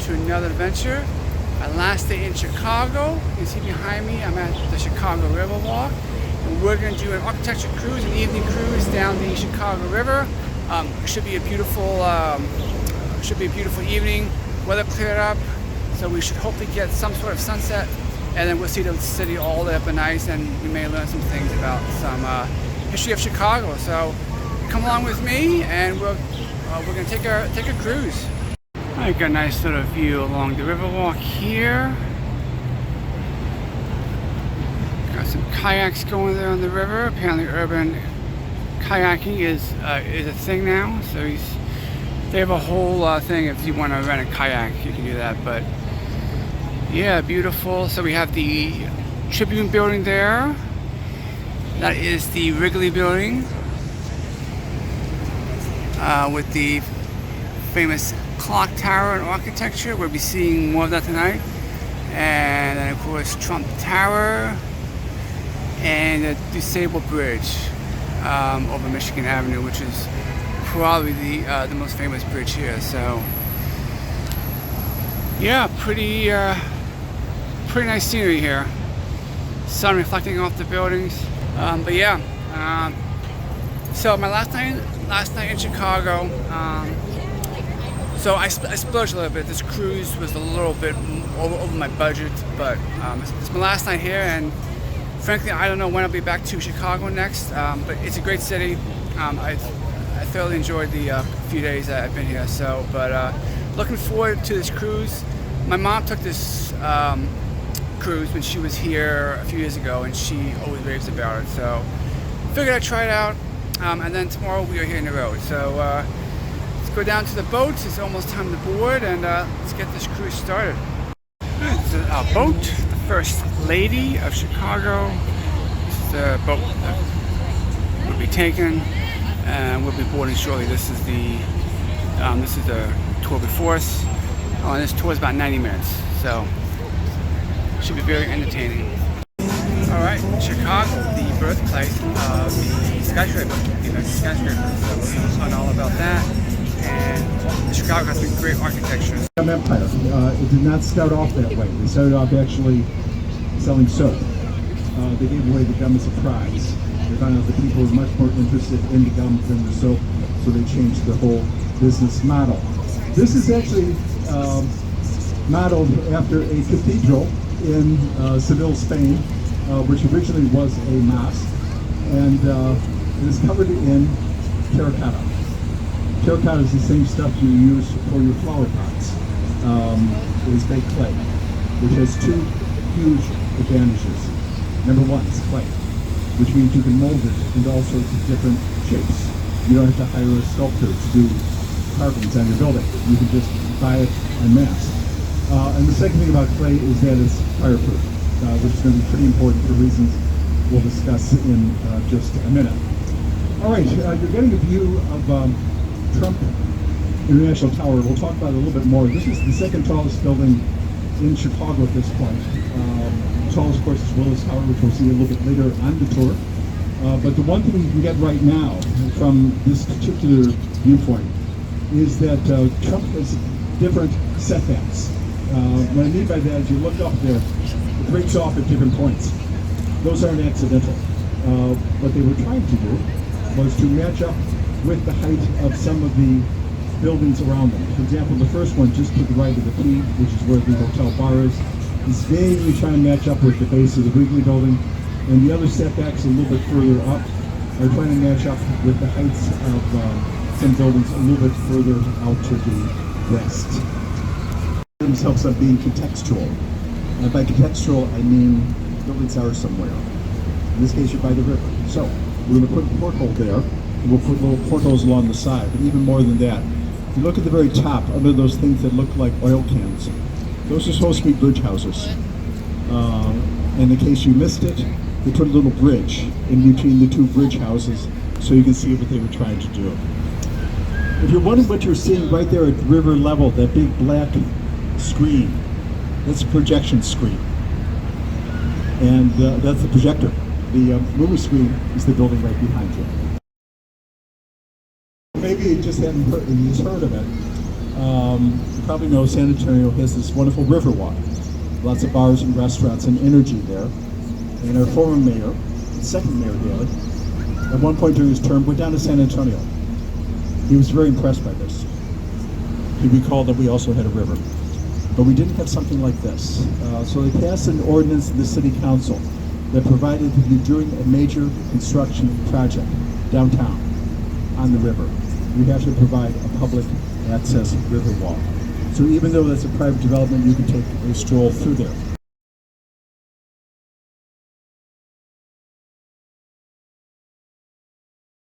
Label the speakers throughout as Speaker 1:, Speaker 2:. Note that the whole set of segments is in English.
Speaker 1: to another adventure. My last day in Chicago. You can see behind me, I'm at the Chicago Riverwalk. And we're going to do an architecture cruise, an evening cruise down the Chicago River. Should be a beautiful evening. Weather cleared up, so we should hopefully get some sort of sunset, and then we'll see the city all lit up and nice, and we may learn some things about some history of Chicago. So come along with me, and we're going to take a cruise. I got a nice little view along the Riverwalk here. Got some kayaks going there on the river. Apparently, urban kayaking is a thing now. So they have a whole thing. If you want to rent a kayak, you can do that. But yeah, beautiful. So we have the Tribune building there. That is the Wrigley building with the famous clock tower and architecture. We'll be seeing more of that tonight. And then of course Trump Tower and the DuSable Bridge over Michigan Avenue, which is probably the most famous bridge here. So yeah, pretty nice scenery here. Sun reflecting off the buildings. But yeah, so my last night in Chicago. So I splurged a little bit. This cruise was a little bit over my budget, but it's my last night here, and frankly, I don't know when I'll be back to Chicago next. But it's a great city. I thoroughly enjoyed the few days that I've been here. So, but looking forward to this cruise. My mom took this cruise when she was here a few years ago, and she always raves about it. So, figured I'd try it out. And then tomorrow we are here in the road. So. Let's go down to the boats. It's almost time to board, and let's get this cruise started. This is our boat, the First Lady of Chicago. This is the boat that we'll be taking, and we'll be boarding shortly. This is the tour before us. Oh, and this tour is about 90 minutes, so should be very entertaining. All right, Chicago, the birthplace of the skyscraper, the American skyscraper. So we'll talk all about that. And Chicago has been great architecture.
Speaker 2: Empire. It did not start off that way. They started off actually selling soap. They gave away the gum as a prize. They found out that people were much more interested in the gum than the soap, so they changed the whole business model. This is actually modeled after a cathedral in Seville, Spain, which originally was a mosque, and it is covered in terracotta. Terracotta is the same stuff you use for your flower pots. It is baked clay, which has two huge advantages. Number one, it's clay, which means you can mold it into all sorts of different shapes. You don't have to hire a sculptor to do carvings on your building. You can just buy it en masse. And the second thing about clay is that it's fireproof, which is going to be pretty important for reasons we'll discuss in just a minute. All right, you're getting a view of Trump International Tower. We'll talk about it a little bit more. This is the second tallest building in Chicago at this point. The tallest, of course, is Willis Tower, which we'll see a little bit later on the tour. But the one thing you can get right now from this particular viewpoint is that Trump has different setbacks. What I mean by that is you look up there, it breaks off at different points. Those aren't accidental. What they were trying to do was to match up with the height of some of the buildings around them. For example, the first one just to the right of the P, which is where the hotel bar is vaguely trying to match up with the base of the Wrigley building, and the other setbacks a little bit further up are trying to match up with the heights of some buildings a little bit further out to the west. It helps on being contextual. And by contextual, I mean buildings are somewhere. In this case, you're by the river. So we're going to put a porthole there. We'll put little portholes along the side, but even more than that, if you look at the very top, under those things that look like oil cans, those are supposed to be bridge houses. In case you missed it, they put a little bridge in between the two bridge houses so you can see what they were trying to do. If you're wondering what you're seeing right there at river level, that big black screen, that's a projection screen. And that's the projector. The movie screen is the building right behind you. Maybe you just haven't heard of it. You probably know San Antonio has this wonderful river walk. Lots of bars and restaurants and energy there. And our former mayor, second mayor Daley, at one point during his term went down to San Antonio. He was very impressed by this. He recalled that we also had a river. But we didn't have something like this. So they passed an ordinance in the city council that provided that you during a major construction project downtown on the river, you have to provide a public access river walk. So even though that's a private development, you can take a stroll through there.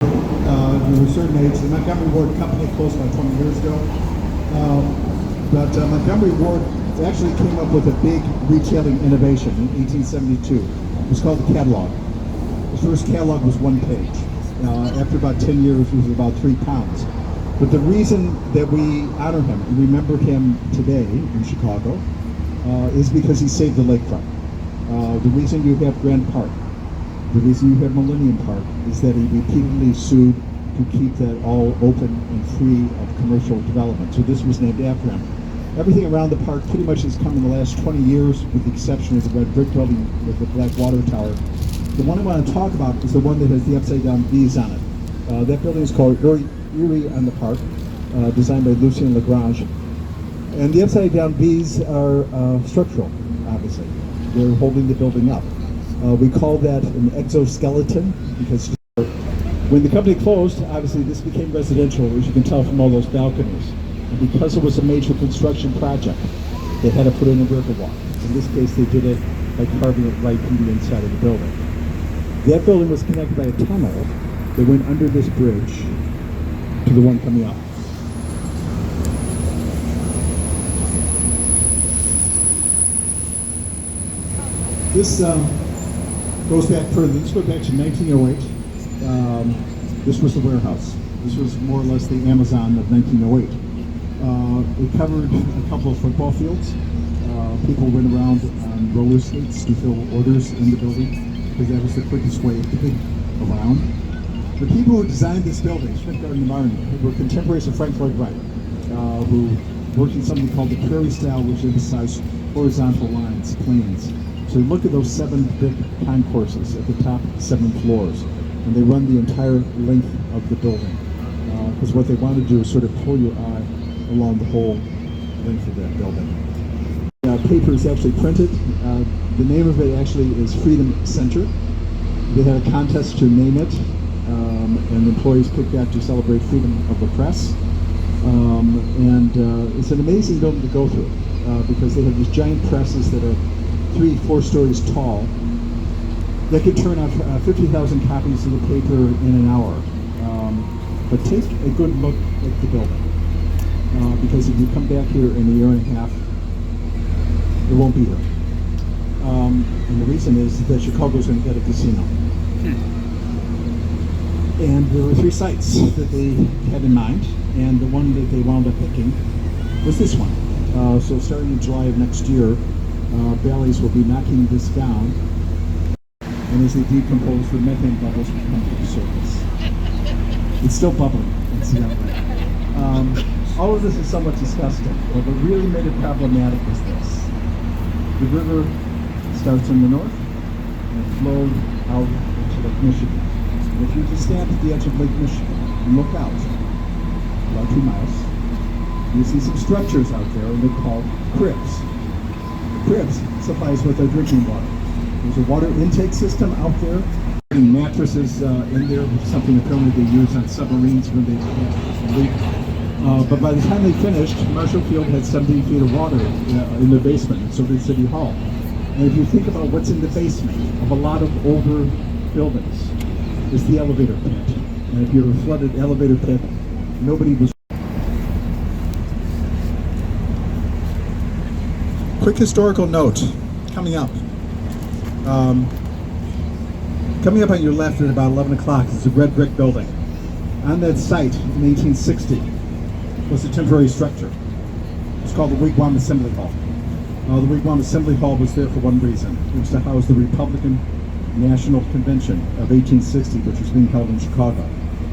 Speaker 2: We were certain age. The Montgomery Ward Company closed about 20 years ago. But Montgomery Ward actually came up with a big retailing innovation in 1872. It was called the catalog. The first catalog was one page. After about 10 years, it was about 3 pounds. But the reason that we honor him and remember him today in Chicago is because he saved the lakefront. The reason you have Grand Park, the reason you have Millennium Park, is that he repeatedly sued to keep that all open and free of commercial development. So this was named after him. Everything around the park pretty much has come in the last 20 years, with the exception of the red brick building with the black water tower. The one I want to talk about is the one that has the upside-down V's on it. That building is called Erie on the Park, designed by Lucien Lagrange. And the upside-down V's are structural, obviously. They're holding the building up. We call that an exoskeleton because when the company closed, obviously this became residential, as you can tell from all those balconies. And because it was a major construction project, they had to put in a river walk. In this case, they did it by carving it right from the inside of the building. That building was connected by a tunnel that went under this bridge to the one coming up. This goes back further. This goes back to 1908. This was the warehouse. This was more or less the Amazon of 1908. It covered a couple of football fields. People went around on roller skates to fill orders in the building because that was the quickest way to get around. The people who designed this building, Stuttgart and Marnie, were contemporaries of Frank Lloyd Wright, who worked in something called the Prairie style, which emphasized horizontal lines, planes. So look at those 7 big concourses at the top 7 floors, and they run the entire length of the building. Because what they want to do is sort of pull your eye along the whole length of that building. Paper is actually printed. The name of it actually is Freedom Center. They had a contest to name it, and employees picked that to celebrate freedom of the press. It's an amazing building to go through because they have these giant presses that are 3-4 stories tall that could turn out 50,000 copies of the paper in an hour. But take a good look at the building because if you come back here in a year and a half, it won't be here. And the reason is that Chicago's going to get a casino. And there were 3 sites that they had in mind, and the one that they wound up picking was this one. So starting in July of next year, Bally's will be knocking this down, and as they decompose, the methane bubbles will come to the surface. It's still bubbling, incidentally. All of this is somewhat disgusting, but what really made it problematic was this. The river starts in the north and it flowed out into Lake Michigan. And if you just stand at the edge of Lake Michigan and look out about 2 miles, you see some structures out there, and they're called cribs. The cribs supplies with their drinking water. There's a water intake system out there, and mattresses in there, which is something apparently they use on submarines when they leak. But by the time they finished, Marshall Field had 17 feet of water in their basement, and so did City Hall. And if you think about what's in the basement of a lot of older buildings, it's the elevator pit. And if you're a flooded elevator pit, nobody was. Quick historical note coming up. Coming up on your left at about 11 o'clock is a red brick building. On that site in 1860 was a temporary structure. It's called the Wigwam Assembly Hall. The Wigwam Assembly Hall was there for one reason. It was to house the Republican National Convention of 1860, which was being held in Chicago.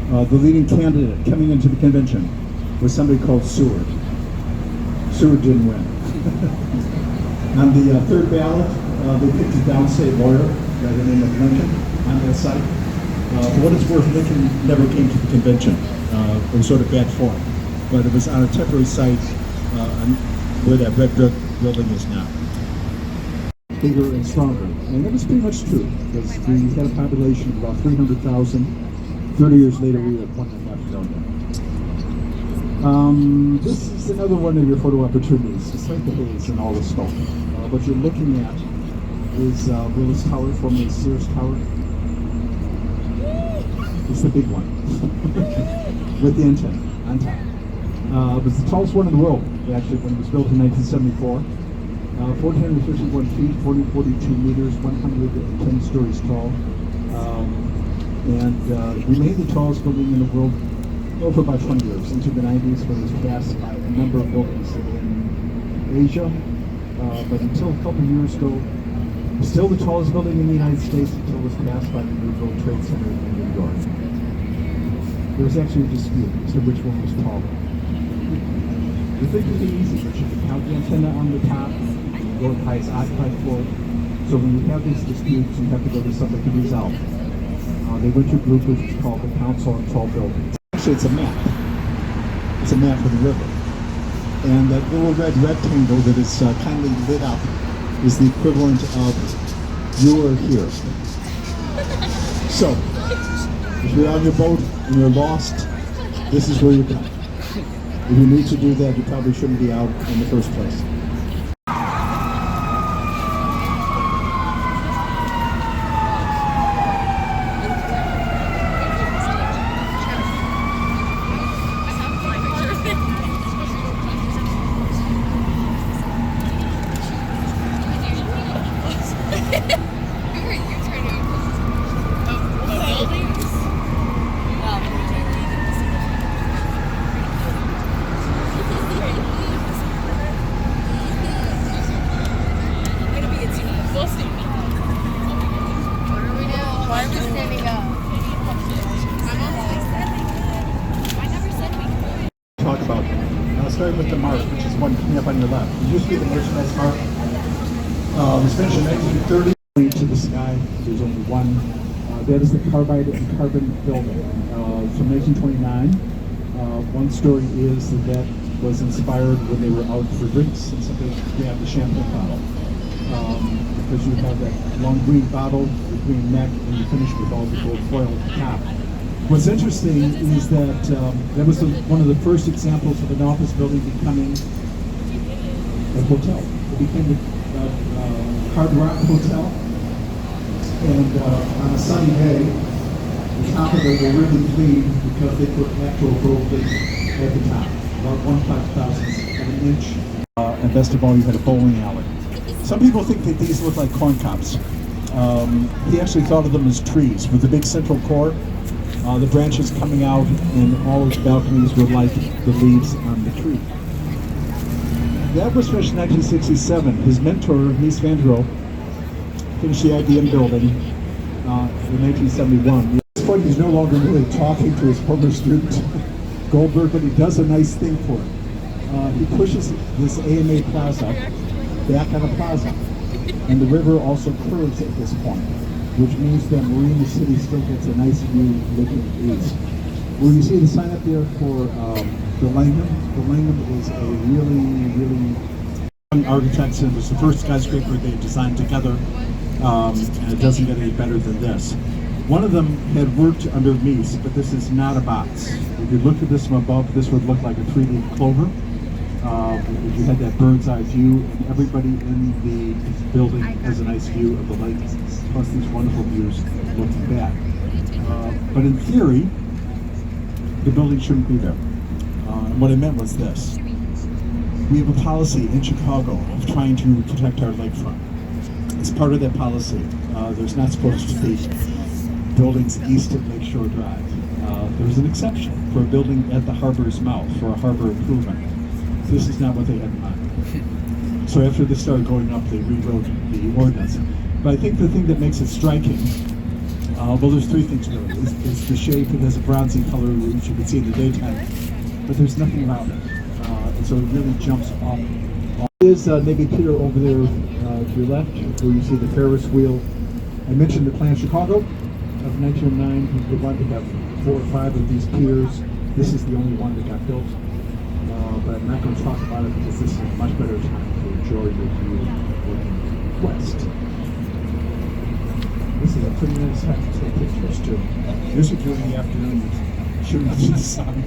Speaker 2: The leading candidate coming into the convention was somebody called Seward. Seward didn't win. On the third ballot, they picked a downstate lawyer by the name of Lincoln on that site. For what it's worth, Lincoln never came to the convention. It was sort of bad form. But it was on a temporary site where that red brick building is now. Bigger and stronger. And that was pretty much true, because we had a population of about 300,000. 30 years later, we were at 1.5 million. This is another one of your photo opportunities. It's like the haze and all the smoke. What you're looking at is Willis Tower, formerly Sears Tower. It's the big one with the antenna on top. It was the tallest one in the world, actually, when it was built in 1974. 1,451 feet, 42 meters, 110 stories tall. And remained the tallest building in the world for about 20 years, into the 90s, when it was passed by a number of buildings in Asia. But until a couple of years ago, still the tallest building in the United States until it was passed by the New World Trade Center in New York. There was actually a dispute as to which one was taller. You think it'd be easy, but you can count the antenna on the top, go as high as occupied floor. So when you have these disputes, you have to go to something to resolve. They went to a group which is called the Council on Tall Buildings. Actually, it's a map. It's a map of the river. And that little red rectangle that is kindly lit up is the equivalent of you are here. So, if you're on your boat and you're lost, this is where you come. If you need to do that, you probably shouldn't be out in the first place.
Speaker 3: Why are we standing up? I never said we could.
Speaker 2: Talk about starting with the mark, which is one coming up on your left. It used to be the merchandise mark. It was finished in 1930. To the sky, there's only one. That is the carbide and carbon building. From 1929. One story is that was inspired when they were out for drinks and somebody grabbed the champagne bottle. Because you have that long green bottle, the green neck, and you finish with all the gold foil at the top. What's interesting is that that was one of the first examples of an office building becoming a hotel. It became the Hard Rock Hotel. And on a sunny day, the top of it will really clean because they put natural gold plates at the top, about 1/5000th of an inch. And best of all, you had a bowling alley. Some people think that these look like corn cobs. He actually thought of them as trees with the big central core, the branches coming out, and all of the balconies were like the leaves on the tree. That was finished in 1967. His mentor, Mies van der Rohe, finished the IBM building in 1971. At this point, he's no longer really talking to his former student, Goldberg, but he does a nice thing for him. He pushes this AMA Plaza back on a plaza, and the river also curves at this point, which means that Marina City still gets a nice view looking east. Well, you see the sign up there for the Langham. The Langham is a really young architect, and it was the first skyscraper they designed together, and it doesn't get any better than this. One of them had worked under Mies, but this is not a box. If you looked at this from above, this would look like a 3-leaf clover. You had that bird's eye view, and everybody in the building has a nice view of the lake, plus these wonderful views looking back. But in theory, the building shouldn't be there. And what I meant was this. We have a policy in Chicago of trying to protect our lakefront. As part of that policy, there's not supposed to be buildings east of Lakeshore Drive. There's an exception for a building at the harbor's mouth, for a harbor improvement. This is not what they had in mind. So after this started going up, they rewrote the ordinance. But I think the thing that makes it striking, well, there's three things really. It's the shape. It has a bronzy color, which you can see in the daytime, but there's nothing around it. It's so it really jumps off. Is Navy Pier over there to your left, where you see the Ferris wheel. I mentioned the Plan Chicago of 1909. We wanted to have 4 or 5 of these piers. This is the only one that got built, but I'm not going to talk about it because this is a much better time to enjoy the view looking west. This is a pretty nice time to take pictures too. Usually during the afternoon, shooting up to the sun.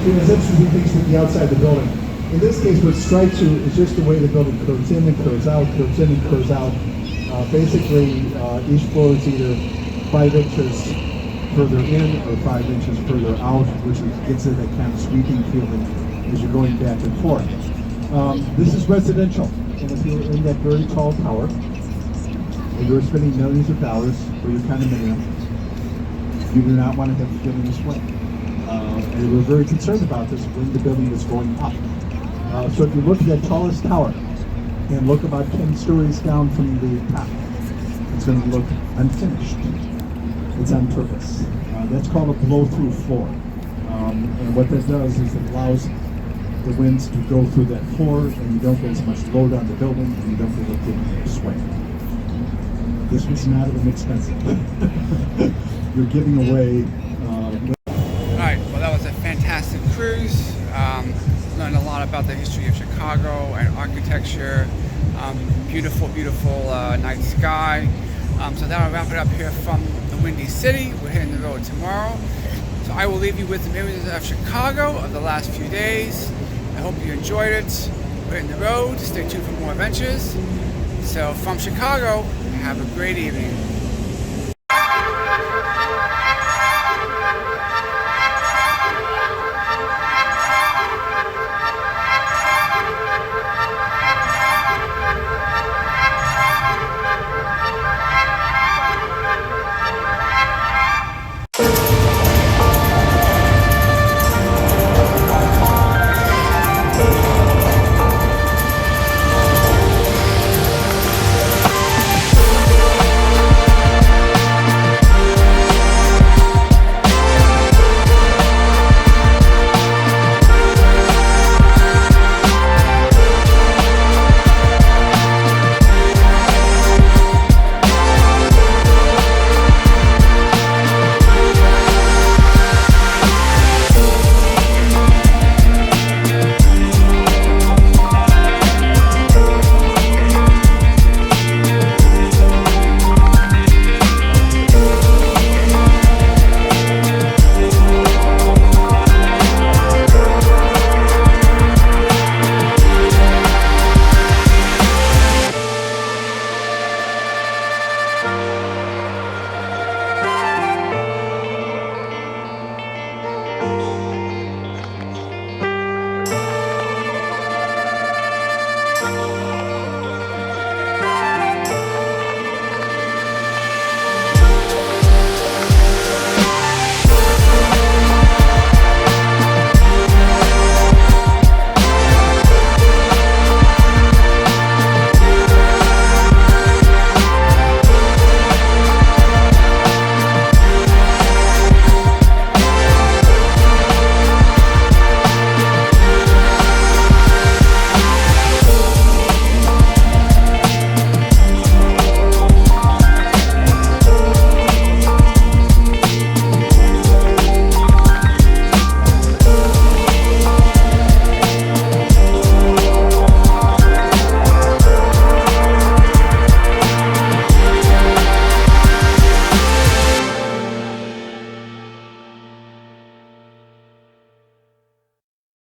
Speaker 2: There's interesting things with the outside of the building. In this case, what strikes you is just the way the building curves in and curves out, curves in and curves out. Basically, each floor is either 5 inches further in or 5 inches further out, which gives it that kind of sweeping feeling as you're going back and forth. This is residential, and if you're in that very tall tower, and you're spending millions of dollars for your condominium, you do not want to have the feeling this way. And we were very concerned about this when the building was going up. So if you look at that tallest tower and look about 10 stories down from the top, it's going to look unfinished. It's on purpose. That's called a blow-through floor. And what that does is it allows the winds to go through that floor, and you don't get as much load on the building, and you don't get a big sway. This was not even expensive. You're giving away.
Speaker 1: Alright, well that was a fantastic cruise. Learned a lot about the history of Chicago and architecture. Beautiful, beautiful night sky. So that'll wrap it up here from the Windy City. We're hitting the road tomorrow. So I will leave you with some images of Chicago of the last few days. I hope you enjoyed it. We're hitting the road. Stay tuned for more adventures. So from Chicago, have a great evening.